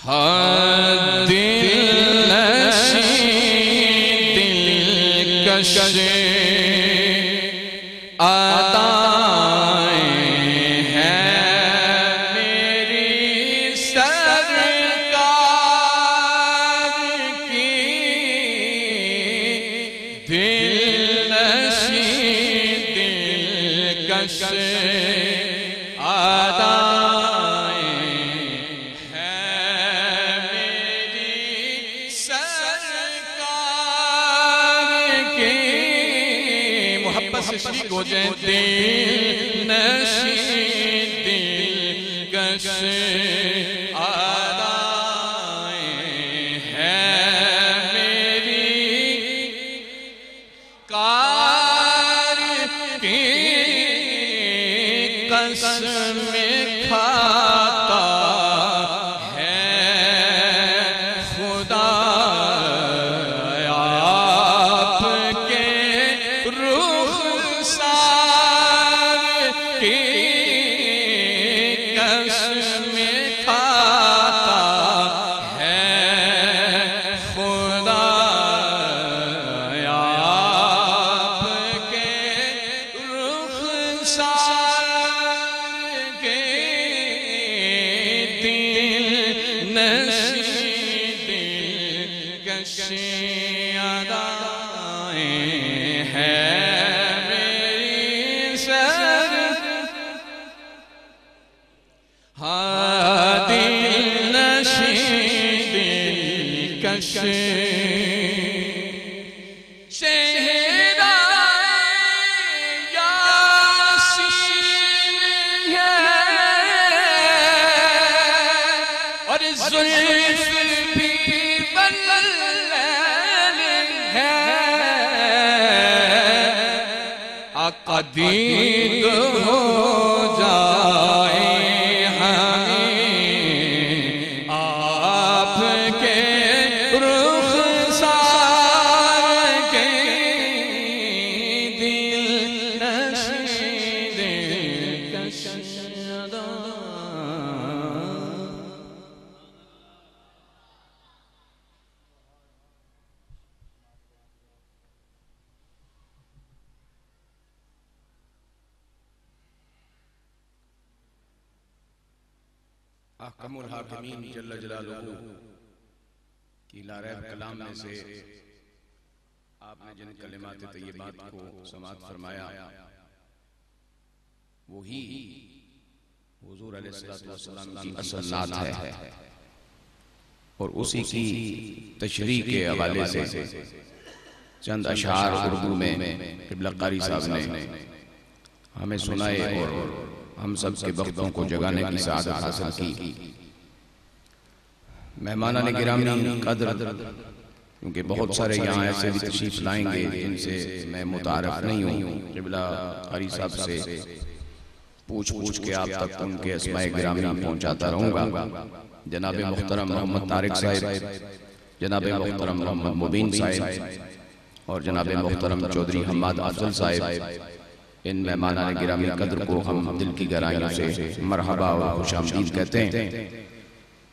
دل نشین دلکش ادائیں ہیں میری سرکار کی، دل نشین دلکش شریک ہو جائیں۔ دل نشین دلکش ادائیں ہیں میری کار کی، قسم کھاتا ہے خدا آپ کے رخ کی قسم کھاتا ہے خدا آپ کے رخسار کے، دل نشین دلکش ادائیں ہیں دل نشین دلکش چہرۂ یاسین ہے اور زلف بھی بلل ہے، آقا دید ہو جائے احکم الحاکمین جل جلالہ کی لاریب کلام میں سے آپ نے جن کلمات طیبات کو سماعت فرمایا وہی حضور علیہ السلام کی اصل نعت ہے، اور اسی کی تشریح کے حوالے سے چند اشعار اردو میں قبلہ قاری صاحب نے ہمیں سنائے اور ہم سب کے وقتوں کو جگانے کی سعادت حاصل کی۔ مہمانان گرامی قدر، کیونکہ بہت سارے یہاں ایسے بھی تشریف لائیں گے جن سے میں متعارف نہیں ہوں، قبلہ قاری صاحب سے پوچھ کے آپ تک ان کے اسماء گرامی پہنچاتا رہوں گا۔ جناب محترم محمد طارق صاحب، جناب محترم محمد مبین صاحب اور جناب محترم چودھری حماد افضل صاحب، ان مہمانان گرامی قدر کو ہم دل کی گہرائیوں سے مرحبا اور خوش آمدید کہتے ہیں۔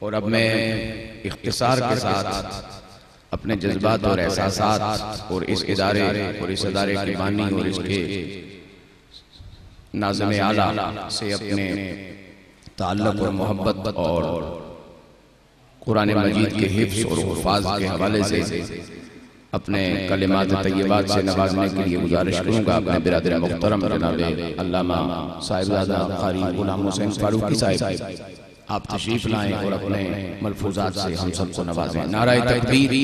اور اب میں اختصار کے ساتھ اپنے جذبات اور احساسات اور اس ادارے کے بانی اور اس کے ناظم اعلیٰ سے اپنے تعلق اور محبت اور قرآن مجید کے حفظ اور حفاظ کے حوالے سے اپنے کلمات طیبات سے نوازنے کے لیے گزارش کروں گا اپنے برادر محترم جناب علامہ صاحبزادہ قاری غلام حسین فاروقی صاحب، آپ تشریف لائیں اور اپنے ملفوظات سے ہم سب کو نوازیں۔ نعرہ تکبیر،